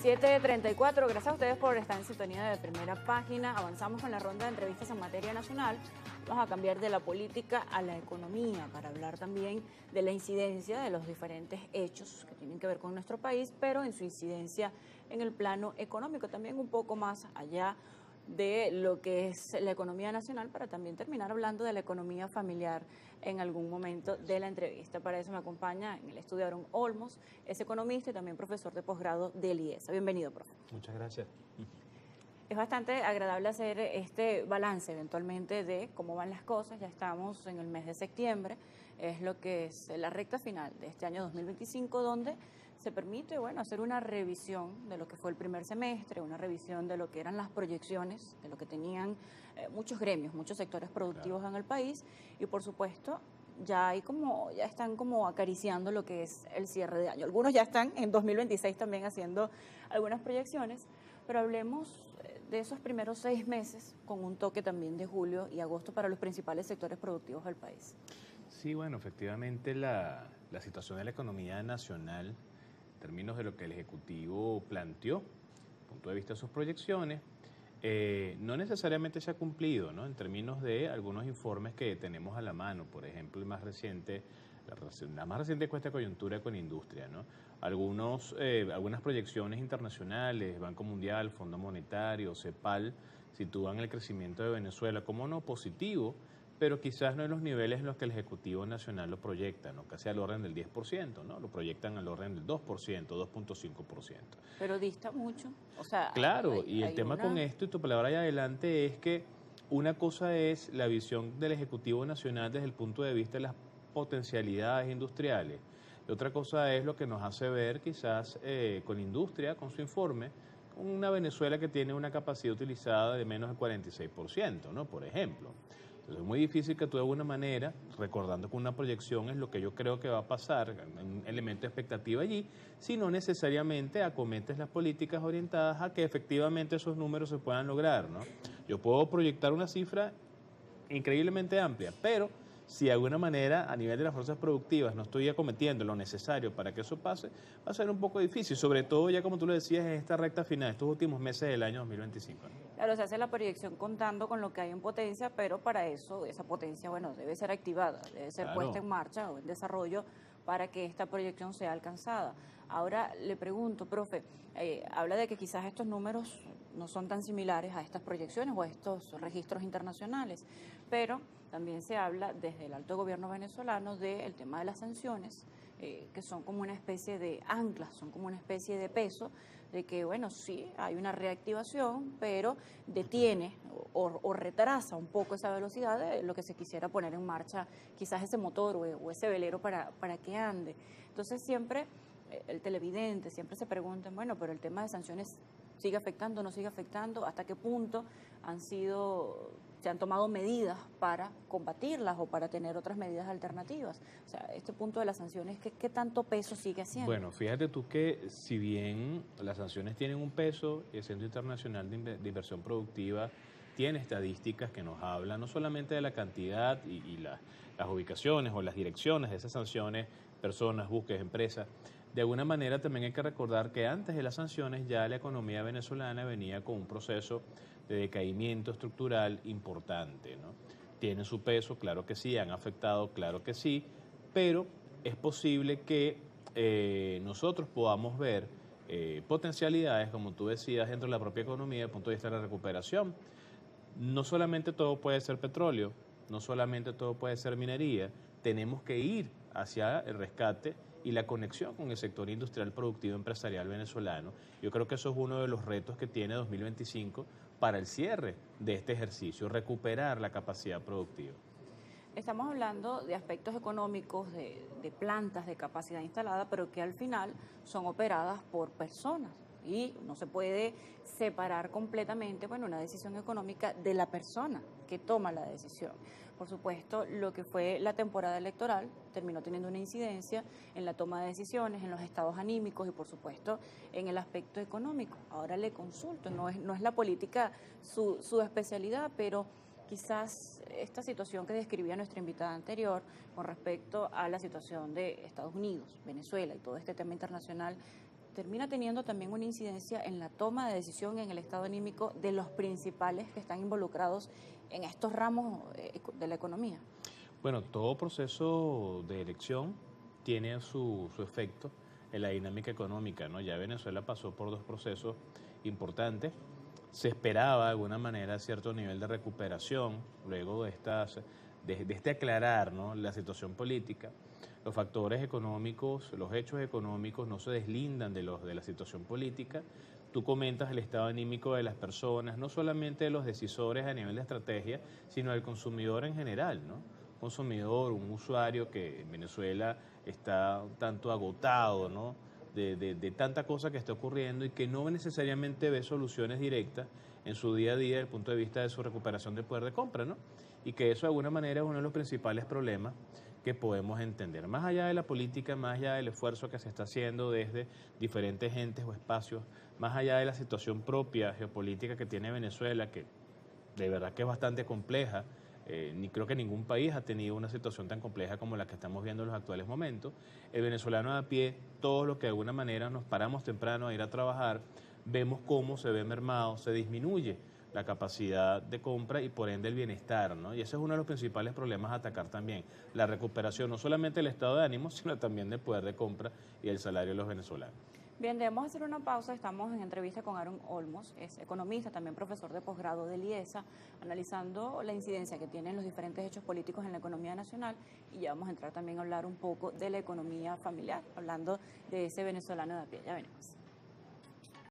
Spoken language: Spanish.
7:34, gracias a ustedes por estar en sintonía de Primera Página. Avanzamos con la ronda de entrevistas en materia nacional. Vamos a cambiar de la política a la economía para hablar también de la incidencia de los diferentes hechos que tienen que ver con nuestro país, pero en su incidencia en el plano económico, también un poco más allá de lo que es la economía nacional, para también terminar hablando de la economía familiar en algún momento de la entrevista. Para eso me acompaña en el estudio Aaron Olmos, es economista y también profesor de posgrado del IESA. Bienvenido, profe. Muchas gracias. Es bastante agradable hacer este balance eventualmente de cómo van las cosas. Ya estamos en el mes de septiembre, es lo que es la recta final de este año 2025, donde se permite, hacer una revisión de lo que fue el primer semestre, una revisión de lo que eran las proyecciones, de lo que tenían muchos gremios, muchos sectores productivos en el país, y por supuesto ya están como acariciando lo que es el cierre de año. Algunos ya están en 2026 también haciendo algunas proyecciones, pero hablemos de esos primeros 6 meses con un toque también de julio y agosto para los principales sectores productivos del país. Sí, bueno, efectivamente la situación de la economía nacional, en términos de lo que el Ejecutivo planteó, desde el punto de vista de sus proyecciones, no necesariamente se ha cumplido, ¿no? En términos de algunos informes que tenemos a la mano, por ejemplo, el más reciente, la más reciente encuesta de coyuntura con industria, ¿no? Algunas proyecciones internacionales, Banco Mundial, Fondo Monetario, CEPAL, sitúan el crecimiento de Venezuela como no positivo, pero quizás no en los niveles en los que el Ejecutivo Nacional lo proyecta, ¿no? Casi al orden del 10%, ¿no? Lo proyectan al orden del 2%, 2.5%. Pero dista mucho, o sea... Claro, y el tema con esto, y tu palabra ahí adelante, es que una cosa es la visión del Ejecutivo Nacional desde el punto de vista de las potencialidades industriales, y otra cosa es lo que nos hace ver quizás con industria, con su informe, con una Venezuela que tiene una capacidad utilizada de menos del 46%, ¿no? Por ejemplo. Entonces es muy difícil que tú de alguna manera, recordando que una proyección es lo que yo creo que va a pasar, un elemento de expectativa allí, si no necesariamente acometes las políticas orientadas a que efectivamente esos números se puedan lograr, ¿no? Yo puedo proyectar una cifra increíblemente amplia, pero si de alguna manera a nivel de las fuerzas productivas no estoy acometiendo lo necesario para que eso pase, va a ser un poco difícil, sobre todo ya como tú lo decías en esta recta final, estos últimos meses del año 2025, ¿no? Claro, se hace la proyección contando con lo que hay en potencia, pero para eso, esa potencia, debe ser activada, debe ser puesta en marcha o en desarrollo para que esta proyección sea alcanzada. Ahora le pregunto, profe, habla de que quizás estos números no son tan similares a estas proyecciones o a estos registros internacionales, pero también se habla desde el alto gobierno venezolano del tema de las sanciones, que son como una especie de anclas, son como una especie de peso, de que, sí, hay una reactivación, pero detiene o retrasa un poco esa velocidad de lo que se quisiera poner en marcha, quizás ese motor o ese velero para que ande. Entonces siempre el televidente siempre se pregunta, pero el tema de sanciones sigue afectando, no sigue afectando, hasta qué punto se han tomado medidas para combatirlas o para tener otras medidas alternativas. O sea, este punto de las sanciones, ¿qué tanto peso sigue haciendo? Bueno, fíjate tú que si bien las sanciones tienen un peso, el Centro Internacional de Inversión Productiva tiene estadísticas que nos hablan no solamente de la cantidad y las ubicaciones o las direcciones de esas sanciones, personas, buques, empresas. De alguna manera también hay que recordar que antes de las sanciones ya la economía venezolana venía con un proceso de decaimiento estructural importante, ¿no? Tienen su peso, claro que sí, han afectado, claro que sí, pero es posible que nosotros podamos ver potencialidades, como tú decías, dentro de la propia economía desde el punto de vista de la recuperación. No solamente todo puede ser petróleo, no solamente todo puede ser minería, tenemos que ir hacia el rescate y la conexión con el sector industrial productivo empresarial venezolano. Yo creo que eso es uno de los retos que tiene 2025 para el cierre de este ejercicio, recuperar la capacidad productiva. Estamos hablando de aspectos económicos, de plantas de capacidad instalada, pero que al final son operadas por personas. Y no se puede separar completamente, una decisión económica de la persona que toma la decisión. Por supuesto, lo que fue la temporada electoral terminó teniendo una incidencia en la toma de decisiones, en los estados anímicos y, por supuesto, en el aspecto económico. Ahora le consulto, no es la política su especialidad, pero quizás esta situación que describía nuestra invitada anterior con respecto a la situación de Estados Unidos, Venezuela y todo este tema internacional, termina teniendo también una incidencia en la toma de decisión, en el estado anímico de los principales que están involucrados en estos ramos de la economía. Bueno, todo proceso de elección tiene su efecto en la dinámica económica, ¿no? Ya Venezuela pasó por dos procesos importantes. Se esperaba de alguna manera cierto nivel de recuperación luego de este aclarar, ¿no?, la situación política. Los factores económicos, los hechos económicos no se deslindan de la situación política. Tú comentas el estado anímico de las personas, no solamente de los decisores a nivel de estrategia, sino del consumidor en general, ¿no? Consumidor, un usuario que en Venezuela está un tanto agotado, ¿no?, de tanta cosa que está ocurriendo y que no necesariamente ve soluciones directas en su día a día desde el punto de vista de su recuperación del poder de compra, ¿no? Y que eso de alguna manera es uno de los principales problemas que podemos entender. Más allá de la política, más allá del esfuerzo que se está haciendo desde diferentes entes o espacios, más allá de la situación propia geopolítica que tiene Venezuela, que de verdad que es bastante compleja. Ni creo que ningún país ha tenido una situación tan compleja como la que estamos viendo en los actuales momentos. El venezolano de a pie, todos los que de alguna manera nos paramos temprano a ir a trabajar, vemos cómo se ve mermado, se disminuye la capacidad de compra y por ende el bienestar, ¿no? Y ese es uno de los principales problemas a atacar también, la recuperación no solamente del estado de ánimo, sino también del poder de compra y el salario de los venezolanos. Bien, debemos hacer una pausa. Estamos en entrevista con Aaron Olmos, es economista, también profesor de posgrado del IESA, analizando la incidencia que tienen los diferentes hechos políticos en la economía nacional, y ya vamos a entrar también a hablar un poco de la economía familiar, hablando de ese venezolano de a pie. Ya venimos.